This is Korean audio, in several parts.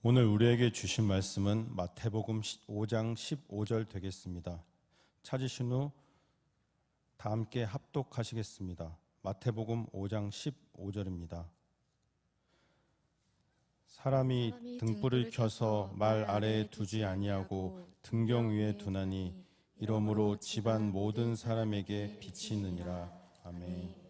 오늘 우리에게 주신 말씀은 마태복음 5장 15절 되겠습니다. 찾으신 후 다 함께 합독하시겠습니다. 마태복음 5장 15절입니다. 사람이 등불을 켜서 말 아래에 두지 아니하고 등경 위에 두나니 이러므로 집안 모든 사람에게 비치느니라. 아멘.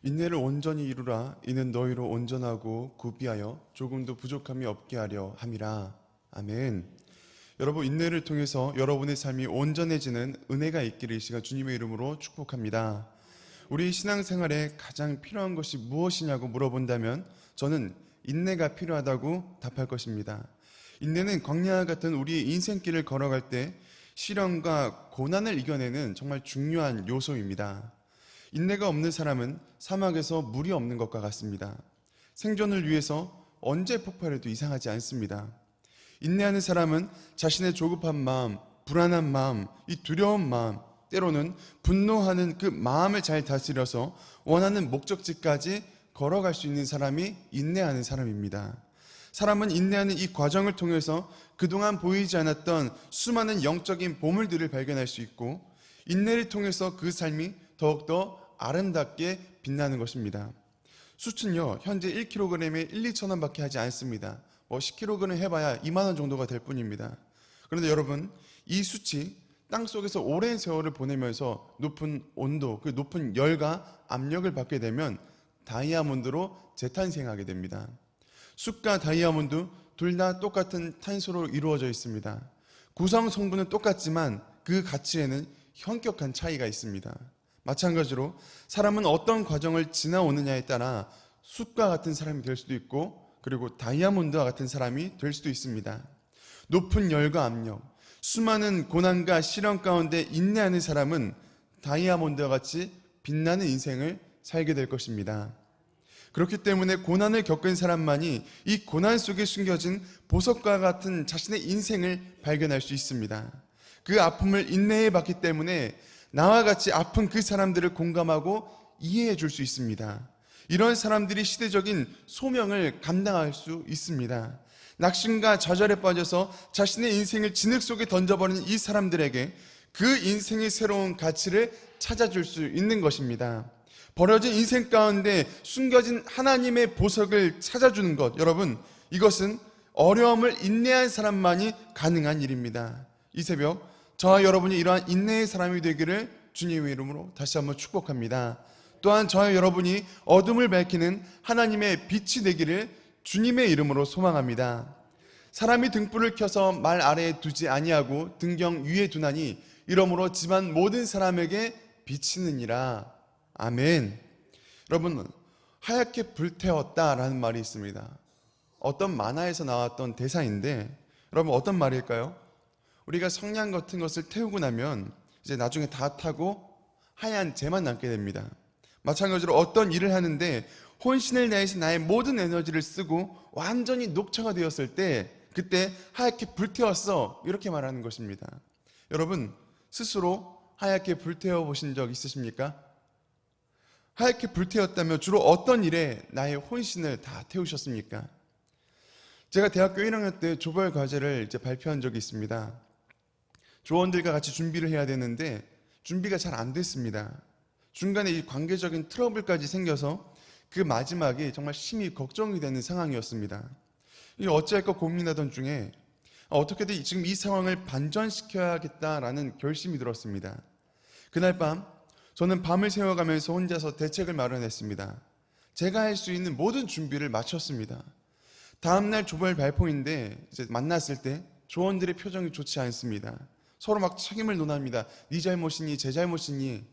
인내를 온전히 이루라. 이는 너희로 온전하고 구비하여 조금도 부족함이 없게 하려 함이라. 아멘. 여러분, 인내를 통해서 여러분의 삶이 온전해지는 은혜가 있기를 이 시간 주님의 이름으로 축복합니다. 우리 신앙생활에 가장 필요한 것이 무엇이냐고 물어본다면 저는 인내가 필요하다고 답할 것입니다. 인내는 광야와 같은 우리의 인생길을 걸어갈 때 시련과 고난을 이겨내는 정말 중요한 요소입니다. 인내가 없는 사람은 사막에서 물이 없는 것과 같습니다. 생존을 위해서 언제 폭발해도 이상하지 않습니다. 인내하는 사람은 자신의 조급한 마음, 불안한 마음, 이 두려운 마음, 때로는 분노하는 그 마음을 잘 다스려서 원하는 목적지까지 걸어갈 수 있는 사람이 인내하는 사람입니다. 사람은 인내하는 이 과정을 통해서 그동안 보이지 않았던 수많은 영적인 보물들을 발견할 수 있고, 인내를 통해서 그 삶이 더욱더 아름답게 빛나는 것입니다. 숯은요, 현재 1kg에 1, 2천 원밖에 하지 않습니다. 10kg 해봐야 2만 원 정도가 될 뿐입니다. 그런데 여러분, 이 숯이 땅속에서 오랜 세월을 보내면서 높은 온도, 그 높은 열과 압력을 받게 되면 다이아몬드로 재탄생하게 됩니다. 숯과 다이아몬드 둘 다 똑같은 탄소로 이루어져 있습니다. 구성 성분은 똑같지만 그 가치에는 현격한 차이가 있습니다. 마찬가지로 사람은 어떤 과정을 지나오느냐에 따라 숯과 같은 사람이 될 수도 있고, 그리고 다이아몬드와 같은 사람이 될 수도 있습니다. 높은 열과 압력, 수많은 고난과 시련 가운데 인내하는 사람은 다이아몬드와 같이 빛나는 인생을 살게 될 것입니다. 그렇기 때문에 고난을 겪은 사람만이 이 고난 속에 숨겨진 보석과 같은 자신의 인생을 발견할 수 있습니다. 그 아픔을 인내해 봤기 때문에 나와 같이 아픈 그 사람들을 공감하고 이해해 줄 수 있습니다. 이런 사람들이 시대적인 소명을 감당할 수 있습니다. 낙심과 좌절에 빠져서 자신의 인생을 진흙 속에 던져버리는 이 사람들에게 그 인생의 새로운 가치를 찾아줄 수 있는 것입니다. 버려진 인생 가운데 숨겨진 하나님의 보석을 찾아주는 것, 여러분, 이것은 어려움을 인내한 사람만이 가능한 일입니다. 이 새벽 저와 여러분이 이러한 인내의 사람이 되기를 주님의 이름으로 다시 한번 축복합니다. 또한 저와 여러분이 어둠을 밝히는 하나님의 빛이 되기를 주님의 이름으로 소망합니다. 사람이 등불을 켜서 말 아래에 두지 아니하고 등경 위에 두나니 이러므로 집안 모든 사람에게 비치느니라. 아멘. 여러분, 하얗게 불태웠다라는 말이 있습니다. 어떤 만화에서 나왔던 대사인데, 여러분, 어떤 말일까요? 우리가 성냥 같은 것을 태우고 나면 이제 나중에 다 타고 하얀 재만 남게 됩니다. 마찬가지로 어떤 일을 하는데 혼신을 다해서 나의 모든 에너지를 쓰고 완전히 녹차가 되었을 때 그때 하얗게 불태웠어, 이렇게 말하는 것입니다. 여러분, 스스로 하얗게 불태워 보신 적 있으십니까? 하얗게 불태웠다면 주로 어떤 일에 나의 혼신을 다 태우셨습니까? 제가 대학교 1학년 때 조별 과제를 이제 발표한 적이 있습니다. 조원들과 같이 준비를 해야 되는데 준비가 잘 안 됐습니다. 중간에 이 관계적인 트러블까지 생겨서 그 마지막이 정말 심히 걱정이 되는 상황이었습니다. 어찌할까 고민하던 중에 어떻게든 지금 이 상황을 반전시켜야겠다라는 결심이 들었습니다. 그날 밤 저는 밤을 새워가면서 혼자서 대책을 마련했습니다. 제가 할 수 있는 모든 준비를 마쳤습니다. 다음날 조별 발표인데 이제 만났을 때 조원들의 표정이 좋지 않습니다. 서로 막 책임을 논합니다. 네 잘못이니 제 잘못이니.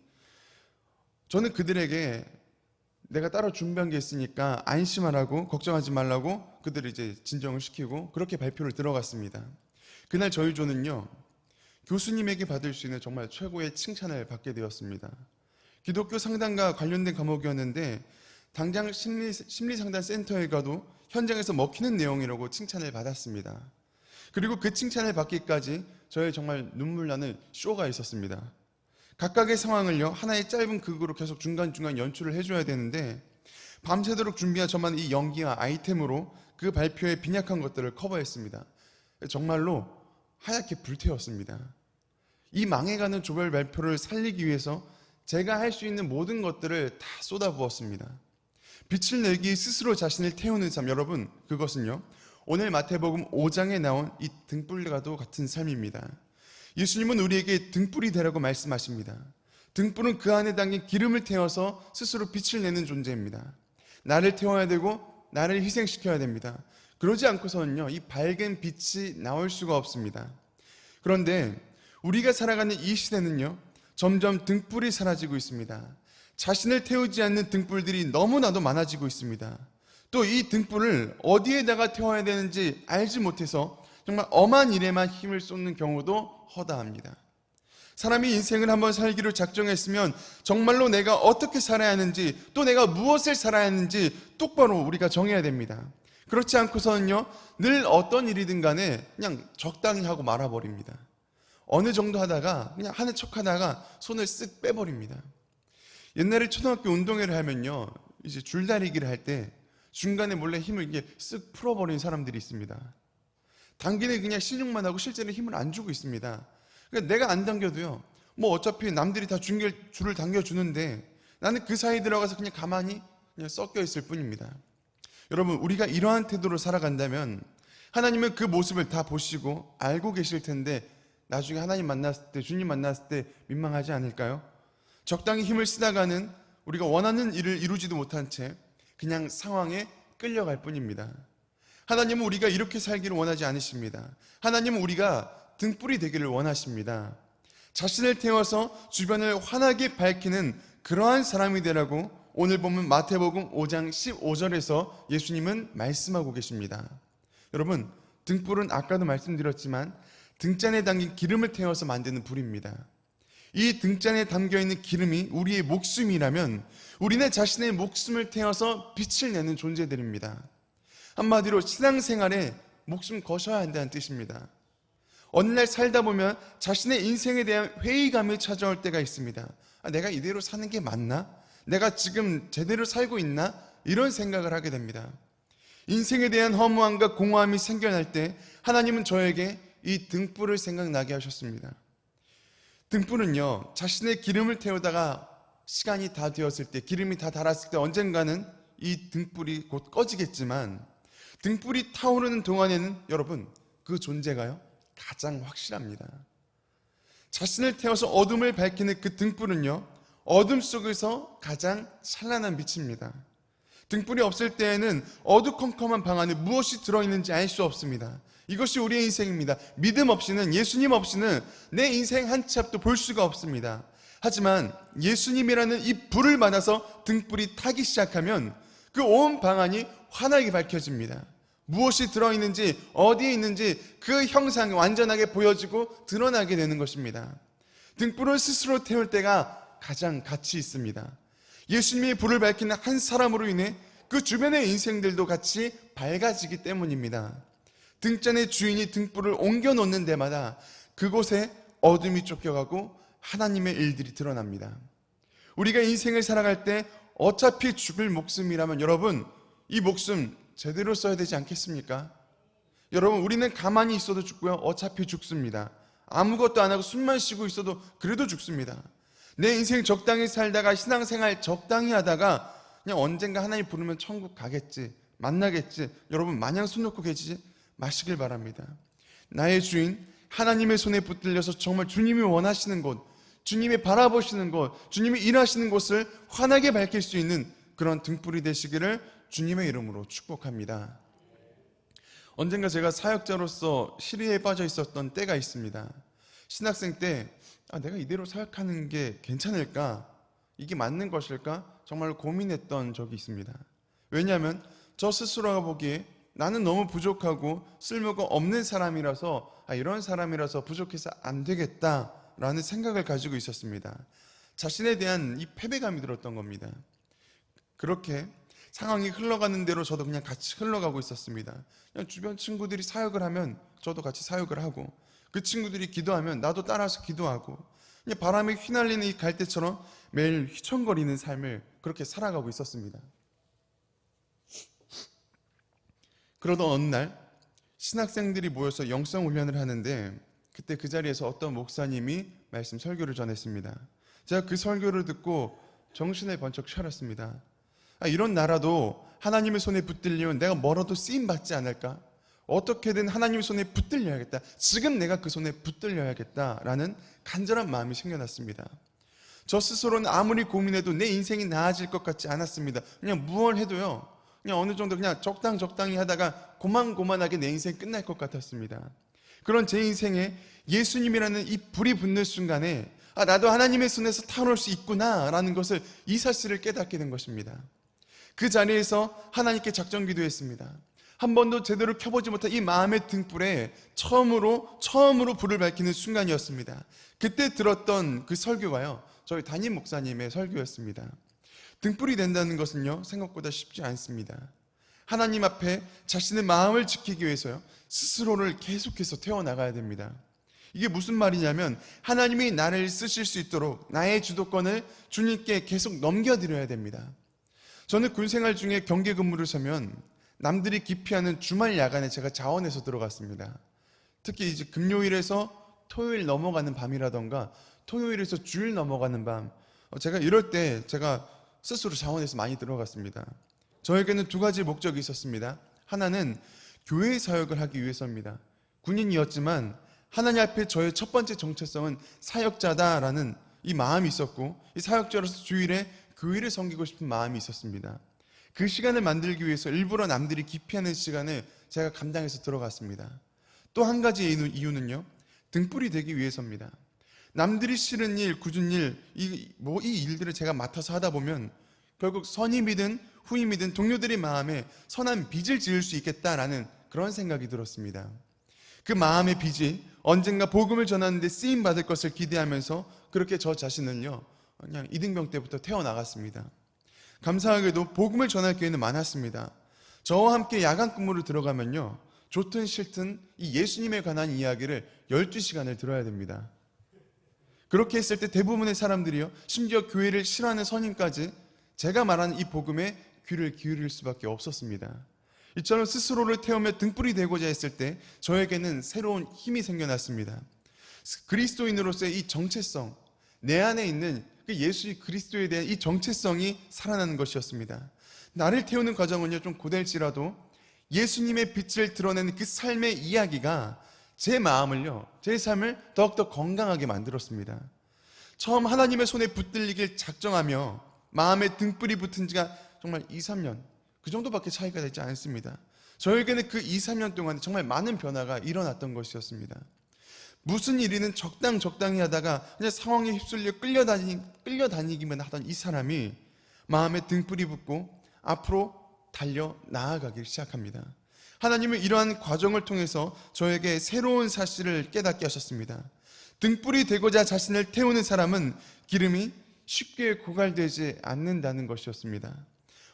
저는 그들에게 내가 따로 준비한 게 있으니까 안심하라고, 걱정하지 말라고 그들을 이제 진정을 시키고 그렇게 발표를 들어갔습니다. 그날 저희 조는요, 교수님에게 받을 수 있는 정말 최고의 칭찬을 받게 되었습니다. 기독교 상담과 관련된 과목이었는데 당장 심리상담센터에 가도 현장에서 먹히는 내용이라고 칭찬을 받았습니다. 그리고 그 칭찬을 받기까지 저의 정말 눈물 나는 쇼가 있었습니다. 각각의 상황을요, 하나의 짧은 극으로 계속 중간중간 연출을 해줘야 되는데 밤새도록 준비한 저만 이 연기와 아이템으로 그 발표의 빈약한 것들을 커버했습니다. 정말로 하얗게 불태웠습니다. 이 망해가는 조별 발표를 살리기 위해서 제가 할 수 있는 모든 것들을 다 쏟아부었습니다. 빛을 내기 스스로 자신을 태우는 삶, 여러분, 그것은요, 오늘 마태복음 5장에 나온 이 등불과도 같은 삶입니다. 예수님은 우리에게 등불이 되라고 말씀하십니다. 등불은 그 안에 담긴 기름을 태워서 스스로 빛을 내는 존재입니다. 나를 태워야 되고 나를 희생시켜야 됩니다. 그러지 않고서는요, 이 밝은 빛이 나올 수가 없습니다. 그런데 우리가 살아가는 이 시대는요, 점점 등불이 사라지고 있습니다. 자신을 태우지 않는 등불들이 너무나도 많아지고 있습니다. 또 이 등불을 어디에다가 태워야 되는지 알지 못해서 정말 엄한 일에만 힘을 쏟는 경우도 허다합니다. 사람이 인생을 한번 살기로 작정했으면 정말로 내가 어떻게 살아야 하는지, 또 내가 무엇을 살아야 하는지 똑바로 우리가 정해야 됩니다. 그렇지 않고서는요, 늘 어떤 일이든 간에 그냥 적당히 하고 말아버립니다. 어느 정도 하다가 그냥 하는 척 하다가 손을 쓱 빼버립니다. 옛날에 초등학교 운동회를 하면요, 이제 줄다리기를 할 때 중간에 몰래 힘을 이게 쓱 풀어버리는 사람들이 있습니다. 당기는 그냥 실력만 하고 실제로 힘을 안 주고 있습니다. 그러니까 내가 안 당겨도요, 뭐 어차피 남들이 다 줄을 당겨주는데 나는 그 사이에 들어가서 그냥 가만히 그냥 섞여 있을 뿐입니다. 여러분, 우리가 이러한 태도로 살아간다면 하나님은 그 모습을 다 보시고 알고 계실 텐데 나중에 하나님 만났을 때, 주님 만났을 때 민망하지 않을까요? 적당히 힘을 쓰다가는 우리가 원하는 일을 이루지도 못한 채 그냥 상황에 끌려갈 뿐입니다. 하나님은 우리가 이렇게 살기를 원하지 않으십니다. 하나님은 우리가 등불이 되기를 원하십니다. 자신을 태워서 주변을 환하게 밝히는 그러한 사람이 되라고 오늘 보면 마태복음 5장 15절에서 예수님은 말씀하고 계십니다. 여러분, 등불은 아까도 말씀드렸지만 등잔에 담긴 기름을 태워서 만드는 불입니다. 이 등잔에 담겨있는 기름이 우리의 목숨이라면 우리는 자신의 목숨을 태워서 빛을 내는 존재들입니다. 한마디로 신앙생활에 목숨 거셔야 한다는 뜻입니다. 어느 날 살다 보면 자신의 인생에 대한 회의감이 찾아올 때가 있습니다. 내가 이대로 사는 게 맞나? 내가 지금 제대로 살고 있나? 이런 생각을 하게 됩니다. 인생에 대한 허무함과 공허함이 생겨날 때 하나님은 저에게 이 등불을 생각나게 하셨습니다. 등불은요, 자신의 기름을 태우다가 시간이 다 되었을 때, 기름이 다 닳았을 때 언젠가는 이 등불이 곧 꺼지겠지만 등불이 타오르는 동안에는 여러분, 그 존재가요, 가장 확실합니다. 자신을 태워서 어둠을 밝히는 그 등불은요, 어둠 속에서 가장 찬란한 빛입니다. 등불이 없을 때에는 어두컴컴한 방 안에 무엇이 들어있는지 알 수 없습니다. 이것이 우리의 인생입니다. 믿음 없이는, 예수님 없이는 내 인생 한 치 앞도 볼 수가 없습니다. 하지만 예수님이라는 이 불을 받아서 등불이 타기 시작하면 그 온 방 안이 환하게 밝혀집니다. 무엇이 들어있는지, 어디에 있는지 그 형상이 완전하게 보여지고 드러나게 되는 것입니다. 등불을 스스로 태울 때가 가장 가치 있습니다. 예수님이 불을 밝히는 한 사람으로 인해 그 주변의 인생들도 같이 밝아지기 때문입니다. 등잔의 주인이 등불을 옮겨 놓는 데마다 그곳에 어둠이 쫓겨가고 하나님의 일들이 드러납니다. 우리가 인생을 살아갈 때 어차피 죽을 목숨이라면 여러분, 이 목숨 제대로 써야 되지 않겠습니까? 여러분, 우리는 가만히 있어도 죽고요, 어차피 죽습니다. 아무것도 안 하고 숨만 쉬고 있어도 그래도 죽습니다. 내 인생 적당히 살다가 신앙생활 적당히 하다가 그냥 언젠가 하나님 부르면 천국 가겠지, 만나겠지, 여러분 마냥 손 놓고 계시지 마시길 바랍니다. 나의 주인 하나님의 손에 붙들려서 정말 주님이 원하시는 곳, 주님이 바라보시는 곳, 주님이 일하시는 곳을 환하게 밝힐 수 있는 그런 등불이 되시기를 주님의 이름으로 축복합니다. 언젠가 제가 사역자로서 시리에 빠져 있었던 때가 있습니다. 신학생 때 내가 이대로 사역하는 게 괜찮을까? 이게 맞는 것일까? 정말 고민했던 적이 있습니다. 왜냐하면 저 스스로가 보기에 나는 너무 부족하고 쓸모가 없는 사람이라서 이런 사람이라서 부족해서 안 되겠다라는 생각을 가지고 있었습니다. 자신에 대한 이 패배감이 들었던 겁니다. 그렇게 상황이 흘러가는 대로 저도 그냥 같이 흘러가고 있었습니다. 그냥 주변 친구들이 사역을 하면 저도 같이 사역을 하고, 그 친구들이 기도하면 나도 따라서 기도하고, 그냥 바람에 휘날리는 이 갈대처럼 매일 휘청거리는 삶을 그렇게 살아가고 있었습니다. 그러던 어느 날 신학생들이 모여서 영성 훈련을 하는데 그때 그 자리에서 어떤 목사님이 말씀 설교를 전했습니다. 제가 그 설교를 듣고 정신을 번쩍 차렸습니다. 이런 나라도 하나님의 손에 붙들리면 내가 뭐라도 쓰임받지 않을까? 어떻게든 하나님의 손에 붙들려야겠다. 지금 내가 그 손에 붙들려야겠다라는 간절한 마음이 생겨났습니다. 저 스스로는 아무리 고민해도 내 인생이 나아질 것 같지 않았습니다. 그냥 무얼 해도요, 그냥 어느 정도 그냥 적당히 하다가 고만고만하게 내 인생 끝날 것 같았습니다. 그런 제 인생에 예수님이라는 이 불이 붙는 순간에 나도 하나님의 손에서 타오를 수 있구나라는 것을, 이 사실을 깨닫게 된 것입니다. 그 자리에서 하나님께 작정 기도했습니다. 한 번도 제대로 켜보지 못한 이 마음의 등불에 처음으로 불을 밝히는 순간이었습니다. 그때 들었던 그 설교가요, 저희 담임 목사님의 설교였습니다. 등불이 된다는 것은요, 생각보다 쉽지 않습니다. 하나님 앞에 자신의 마음을 지키기 위해서요, 스스로를 계속해서 태워나가야 됩니다. 이게 무슨 말이냐면, 하나님이 나를 쓰실 수 있도록 나의 주도권을 주님께 계속 넘겨드려야 됩니다. 저는 군생활 중에 경계 근무를 서면 남들이 기피하는 주말 야간에 제가 자원해서 들어갔습니다. 특히 이제 금요일에서 토요일 넘어가는 밤이라던가 토요일에서 주일 넘어가는 밤, 제가 이럴 때 제가 스스로 자원해서 많이 들어갔습니다. 저에게는 두 가지 목적이 있었습니다. 하나는 교회 사역을 하기 위해서입니다. 군인이었지만 하나님 앞에 저의 첫 번째 정체성은 사역자다라는 이 마음이 있었고, 이 사역자로서 주일에 교회를 섬기고 싶은 마음이 있었습니다. 그 시간을 만들기 위해서 일부러 남들이 기피하는 시간을 제가 감당해서 들어갔습니다. 또 한 가지 이유는요, 등불이 되기 위해서입니다. 남들이 싫은 일, 굳은 일, 이 일들을 제가 맡아서 하다 보면 결국 선임이든 후임이든 동료들의 마음에 선한 빚을 지을 수 있겠다라는 그런 생각이 들었습니다. 그 마음의 빚이 언젠가 복음을 전하는데 쓰임 받을 것을 기대하면서 그렇게 저 자신을요, 그냥 이등병 때부터 태어나갔습니다. 감사하게도 복음을 전할 기회는 많았습니다. 저와 함께 야간 근무를 들어가면요, 좋든 싫든 이 예수님에 관한 이야기를 12시간을 들어야 됩니다. 그렇게 했을 때 대부분의 사람들이요, 심지어 교회를 싫어하는 선임까지 제가 말하는 이 복음에 귀를 기울일 수밖에 없었습니다. 이처럼 스스로를 태우며 등불이 되고자 했을 때 저에게는 새로운 힘이 생겨났습니다. 그리스도인으로서의 이 정체성, 내 안에 있는 그 예수 그리스도에 대한 이 정체성이 살아나는 것이었습니다. 나를 태우는 과정은요, 좀 고될지라도 예수님의 빛을 드러내는 그 삶의 이야기가 제 마음을요, 제 삶을 더욱더 건강하게 만들었습니다. 처음 하나님의 손에 붙들리길 작정하며 마음에 등불이 붙은 지가 정말 2, 3년 그 정도밖에 차이가 되지 않습니다. 저에게는 그 2, 3년 동안 정말 많은 변화가 일어났던 것이었습니다. 무슨 일이든 적당히 하다가 그냥 상황에 휩쓸려 끌려다니기만 하던 이 사람이 마음에 등불이 붙고 앞으로 달려 나아가기 시작합니다. 하나님은 이러한 과정을 통해서 저에게 새로운 사실을 깨닫게 하셨습니다. 등불이 되고자 자신을 태우는 사람은 기름이 쉽게 고갈되지 않는다는 것이었습니다.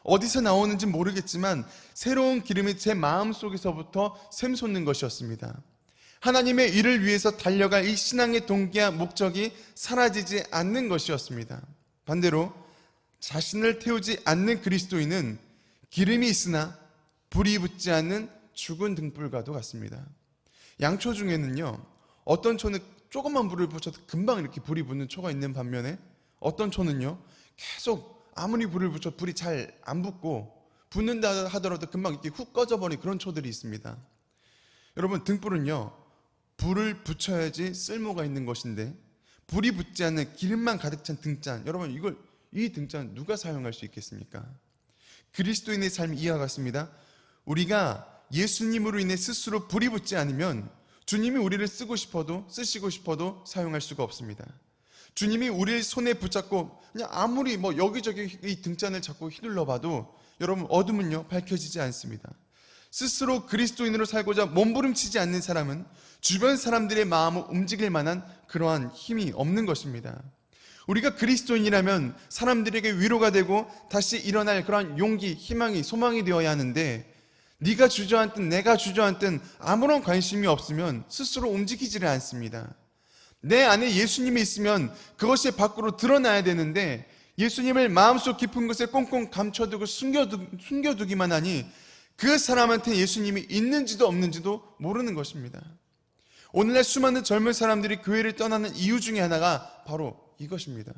어디서 나오는지 모르겠지만 새로운 기름이 제 마음속에서부터 샘솟는 것이었습니다. 하나님의 일을 위해서 달려갈 이 신앙의 동기와 목적이 사라지지 않는 것이었습니다. 반대로 자신을 태우지 않는 그리스도인은 기름이 있으나 불이 붙지 않는 죽은 등불과도 같습니다. 양초 중에는요, 어떤 초는 조금만 불을 붙여도 금방 이렇게 불이 붙는 초가 있는 반면에 어떤 초는요, 계속 아무리 불을 붙여 불이 잘 안 붙고 붙는다 하더라도 금방 이렇게 훅 꺼져버린 그런 초들이 있습니다. 여러분, 등불은요, 불을 붙여야지 쓸모가 있는 것인데 불이 붙지 않는 기름만 가득 찬 등잔, 여러분 이 등잔 누가 사용할 수 있겠습니까? 그리스도인의 삶이 이와 같습니다. 우리가 예수님으로 인해 스스로 불이 붙지 않으면 주님이 우리를 쓰시고 싶어도 사용할 수가 없습니다. 주님이 우리를 손에 붙잡고 그냥 아무리 여기저기 이 등잔을 잡고 휘둘러 봐도 여러분 어둠은요 밝혀지지 않습니다. 스스로 그리스도인으로 살고자 몸부림치지 않는 사람은 주변 사람들의 마음을 움직일 만한 그러한 힘이 없는 것입니다. 우리가 그리스도인이라면 사람들에게 위로가 되고 다시 일어날 그러한 용기, 희망이, 소망이 되어야 하는데 네가 주저앉든 내가 주저앉든 아무런 관심이 없으면 스스로 움직이지를 않습니다. 내 안에 예수님이 있으면 그것이 밖으로 드러나야 되는데 예수님을 마음속 깊은 곳에 꽁꽁 감춰두고 숨겨두기만 하니 그 사람한테 예수님이 있는지도 없는지도 모르는 것입니다. 오늘날 수많은 젊은 사람들이 교회를 떠나는 이유 중에 하나가 바로 이것입니다.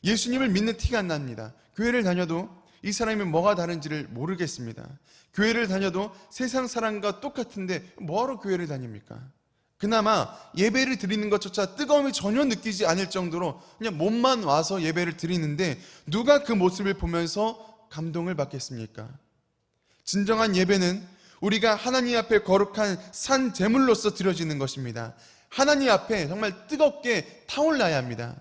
예수님을 믿는 티가 안 납니다. 교회를 다녀도 이 사람이 뭐가 다른지를 모르겠습니다. 교회를 다녀도 세상 사람과 똑같은데 뭐하러 교회를 다닙니까? 그나마 예배를 드리는 것조차 뜨거움이 전혀 느끼지 않을 정도로 그냥 몸만 와서 예배를 드리는데 누가 그 모습을 보면서 감동을 받겠습니까? 진정한 예배는 우리가 하나님 앞에 거룩한 산 제물로서 드려지는 것입니다. 하나님 앞에 정말 뜨겁게 타올라야 합니다.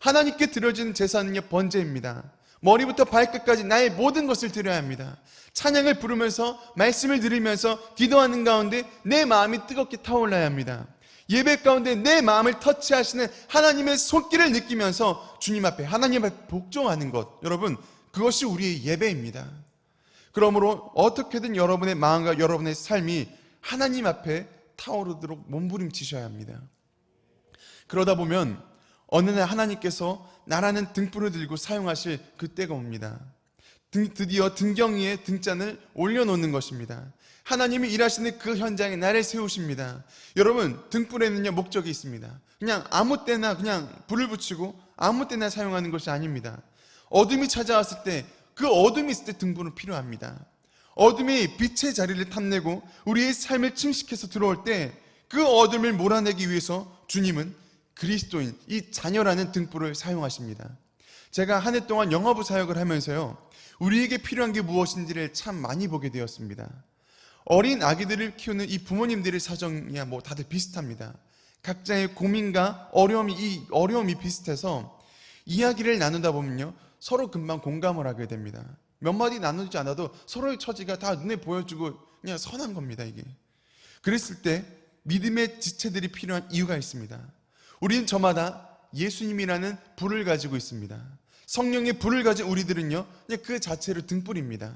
하나님께 드려지는 제사는요, 번제입니다. 머리부터 발끝까지 나의 모든 것을 드려야 합니다. 찬양을 부르면서 말씀을 들으면서 기도하는 가운데 내 마음이 뜨겁게 타올라야 합니다. 예배 가운데 내 마음을 터치하시는 하나님의 손길을 느끼면서 주님 앞에 하나님 앞에 복종하는 것, 여러분 그것이 우리의 예배입니다. 그러므로 어떻게든 여러분의 마음과 여러분의 삶이 하나님 앞에 타오르도록 몸부림치셔야 합니다. 그러다 보면 어느 날 하나님께서 나라는 등불을 들고 사용하실 그때가 옵니다. 드디어 등경 위에 등잔을 올려놓는 것입니다. 하나님이 일하시는 그 현장에 나를 세우십니다. 여러분, 등불에는요 목적이 있습니다. 그냥 아무 때나 그냥 불을 붙이고 아무 때나 사용하는 것이 아닙니다. 어둠이 찾아왔을 때, 그 어둠이 있을 때 등불은 필요합니다. 어둠이 빛의 자리를 탐내고 우리의 삶을 침식해서 들어올 때 그 어둠을 몰아내기 위해서 주님은 그리스도인, 이 자녀라는 등불을 사용하십니다. 제가 한 해 동안 영화부 사역을 하면서요, 우리에게 필요한 게 무엇인지를 참 많이 보게 되었습니다. 어린 아기들을 키우는 이 부모님들의 사정이야 뭐 다들 비슷합니다. 각자의 고민과 어려움이 비슷해서 이야기를 나누다 보면요, 서로 금방 공감을 하게 됩니다. 몇 마디 나누지 않아도 서로의 처지가 다 눈에 보여주고 그냥 선한 겁니다, 이게. 그랬을 때 믿음의 지체들이 필요한 이유가 있습니다. 우리는 저마다 예수님이라는 불을 가지고 있습니다. 성령의 불을 가진 우리들은요, 그냥 그 자체로 등불입니다.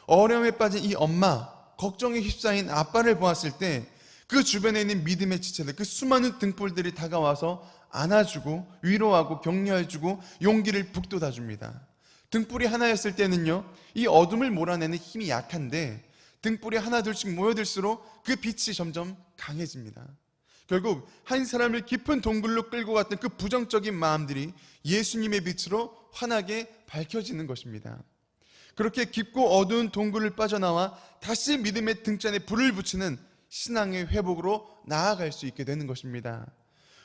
어려움에 빠진 이 엄마, 걱정에 휩싸인 아빠를 보았을 때 그 주변에 있는 믿음의 지체들, 그 수많은 등불들이 다가와서 안아주고 위로하고 격려해주고 용기를 북돋아줍니다. 등불이 하나였을 때는요, 이 어둠을 몰아내는 힘이 약한데 등불이 하나둘씩 모여들수록 그 빛이 점점 강해집니다. 결국 한 사람을 깊은 동굴로 끌고 갔던 그 부정적인 마음들이 예수님의 빛으로 환하게 밝혀지는 것입니다. 그렇게 깊고 어두운 동굴을 빠져나와 다시 믿음의 등잔에 불을 붙이는 신앙의 회복으로 나아갈 수 있게 되는 것입니다.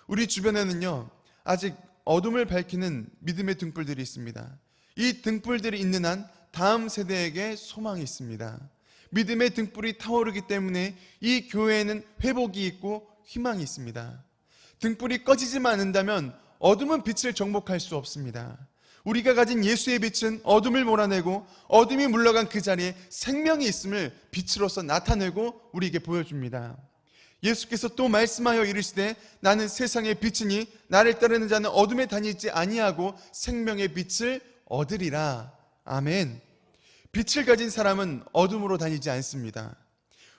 우리 주변에는요, 아직 어둠을 밝히는 믿음의 등불들이 있습니다. 이 등불들이 있는 한 다음 세대에게 소망이 있습니다. 믿음의 등불이 타오르기 때문에 이 교회에는 회복이 있고 희망이 있습니다. 등불이 꺼지지만 않는다면 어둠은 빛을 정복할 수 없습니다. 우리가 가진 예수의 빛은 어둠을 몰아내고 어둠이 물러간 그 자리에 생명이 있음을 빛으로서 나타내고 우리에게 보여줍니다. 예수께서 또 말씀하여 이르시되 나는 세상의 빛이니 나를 따르는 자는 어둠에 다니지 아니하고 생명의 빛을 얻으리라. 아멘. 빛을 가진 사람은 어둠으로 다니지 않습니다.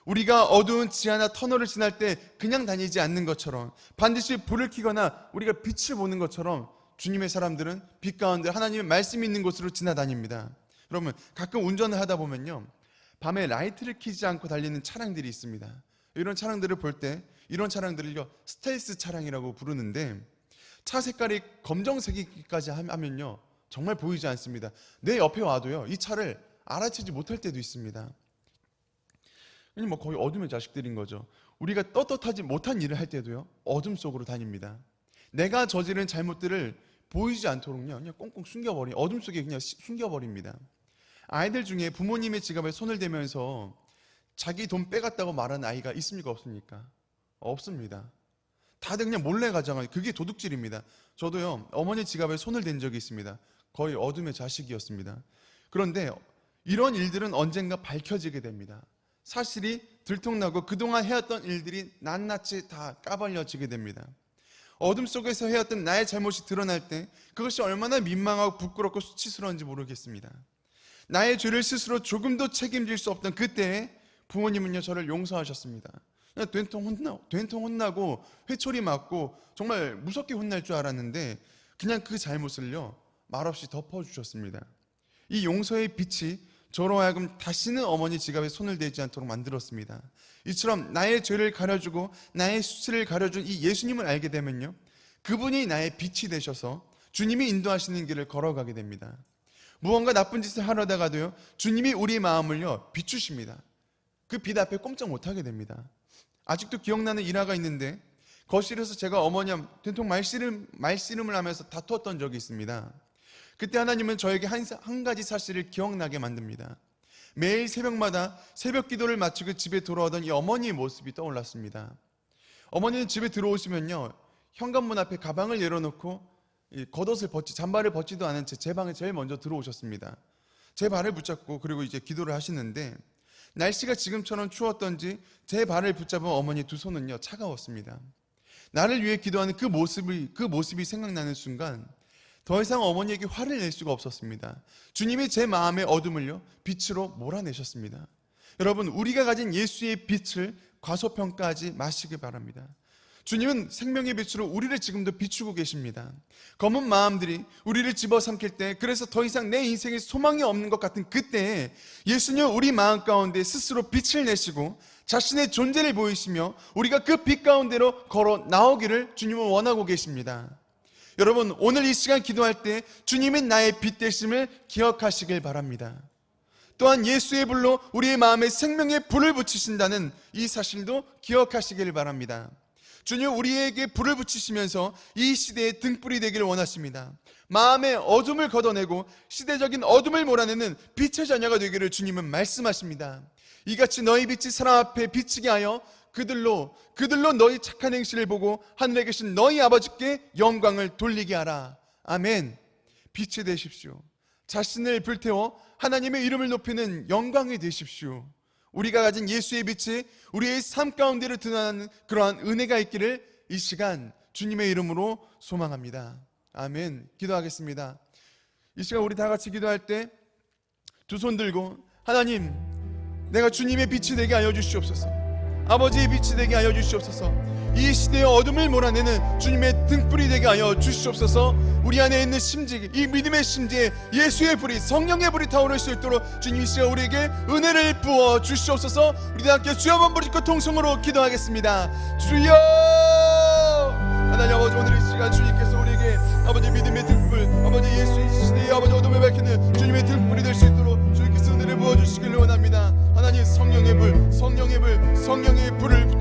우리가 어두운 지하나 터널을 지날 때 그냥 다니지 않는 것처럼, 반드시 불을 켜거나 우리가 빛을 보는 것처럼 주님의 사람들은 빛 가운데 하나님의 말씀이 있는 곳으로 지나다닙니다. 여러분, 가끔 운전을 하다 보면요, 밤에 라이트를 켜지 않고 달리는 차량들이 있습니다. 이런 차량들을 볼 때, 이런 차량들을요 스텔스 차량이라고 부르는데, 차 색깔이 검정색이기까지 하면요 정말 보이지 않습니다. 내 옆에 와도요 이 차를 알아채지 못할 때도 있습니다. 뭐 거의 어둠의 자식들인 거죠. 우리가 떳떳하지 못한 일을 할 때도요 어둠 속으로 다닙니다. 내가 저지른 잘못들을 보이지 않도록요 그냥 꽁꽁 어둠 속에 그냥 숨겨버립니다. 아이들 중에 부모님의 지갑에 손을 대면서 자기 돈 빼갔다고 말하는 아이가 있습니까, 없습니까? 없습니다. 다들 그냥 몰래 가져가요. 그게 도둑질입니다. 저도요 어머니 지갑에 손을 댄 적이 있습니다. 거의 어둠의 자식이었습니다. 그런데 이런 일들은 언젠가 밝혀지게 됩니다. 사실이 들통나고 그동안 해왔던 일들이 낱낱이 다 까발려지게 됩니다. 어둠 속에서 해왔던 나의 잘못이 드러날 때 그것이 얼마나 민망하고 부끄럽고 수치스러운지 모르겠습니다. 나의 죄를 스스로 조금도 책임질 수 없던 그때에 부모님은요 저를 용서하셨습니다. 그냥 된통 혼나고 회초리 맞고 정말 무섭게 혼날 줄 알았는데 그냥 그 잘못을요 말없이 덮어주셨습니다. 이 용서의 빛이 저로 하여금 다시는 어머니 지갑에 손을 대지 않도록 만들었습니다. 이처럼 나의 죄를 가려주고 나의 수치를 가려준 이 예수님을 알게 되면요, 그분이 나의 빛이 되셔서 주님이 인도하시는 길을 걸어가게 됩니다. 무언가 나쁜 짓을 하려다가도요, 주님이 우리 마음을요 비추십니다. 그 빛 앞에 꼼짝 못하게 됩니다. 아직도 기억나는 일화가 있는데, 거실에서 제가 어머니와 된통 말씨름을 하면서 다투었던 적이 있습니다. 그때 하나님은 저에게 한 가지 사실을 기억나게 만듭니다. 매일 새벽마다 새벽 기도를 마치고 집에 돌아오던 이 어머니의 모습이 떠올랐습니다. 어머니는 집에 들어오시면요, 현관문 앞에 가방을 내려놓고 겉옷을 잠바를 벗지도 않은 제 방에 제일 먼저 들어오셨습니다. 제 발을 붙잡고 그리고 이제 기도를 하시는데, 날씨가 지금처럼 추웠던지 제 발을 붙잡은 어머니 두 손은요 차가웠습니다. 나를 위해 기도하는 그 모습이 생각나는 순간 더 이상 어머니에게 화를 낼 수가 없었습니다. 주님이 제 마음의 어둠을요 빛으로 몰아내셨습니다. 여러분, 우리가 가진 예수의 빛을 과소평가하지 마시기 바랍니다. 주님은 생명의 빛으로 우리를 지금도 비추고 계십니다. 검은 마음들이 우리를 집어삼킬 때, 그래서 더 이상 내 인생에 소망이 없는 것 같은 그때에 예수님은 우리 마음 가운데 스스로 빛을 내시고 자신의 존재를 보이시며 우리가 그 빛 가운데로 걸어 나오기를 주님은 원하고 계십니다. 여러분, 오늘 이 시간 기도할 때 주님이 나의 빛 되심을 기억하시길 바랍니다. 또한 예수의 불로 우리의 마음에 생명의 불을 붙이신다는 이 사실도 기억하시길 바랍니다. 주님, 우리에게 불을 붙이시면서 이 시대의 등불이 되기를 원하십니다. 마음의 어둠을 걷어내고 시대적인 어둠을 몰아내는 빛의 자녀가 되기를 주님은 말씀하십니다. 이같이 너희 빛이 사람 앞에 비치게 하여 그들로 너희 착한 행실을 보고 하늘에 계신 너희 아버지께 영광을 돌리게 하라. 아멘. 빛이 되십시오. 자신을 불태워 하나님의 이름을 높이는 영광이 되십시오. 우리가 가진 예수의 빛이 우리의 삶 가운데로 드러나는 그러한 은혜가 있기를 이 시간 주님의 이름으로 소망합니다. 아멘. 기도하겠습니다. 이 시간 우리 다 같이 기도할 때 두 손 들고, 하나님, 내가 주님의 빛이 되게 하여 주시옵소서. 아버지의 빛이 되게 하여 주시옵소서. 이 시대의 어둠을 몰아내는 주님의 등불이 되게 하여 주시옵소서. 우리 안에 있는 심지, 이 믿음의 심지에 예수의 불이, 성령의 불이 타오를 수 있도록 주님 이 시간 우리에게 은혜를 부어 주시옵소서. 우리 다 함께 주여 한번 부르짖고 통성으로 기도하겠습니다. 주여! 하나님 아버지, 오늘 이 시간 주님께서 우리에게 아버지 믿음의 등불, 아버지 예수의 시대의 아버지 어둠을 밝히는 주님의 등불이 될 수 있도록 주님께서 은혜를 부어주시기를 원합니다. 하나님, 성령의 불, 성령의 불을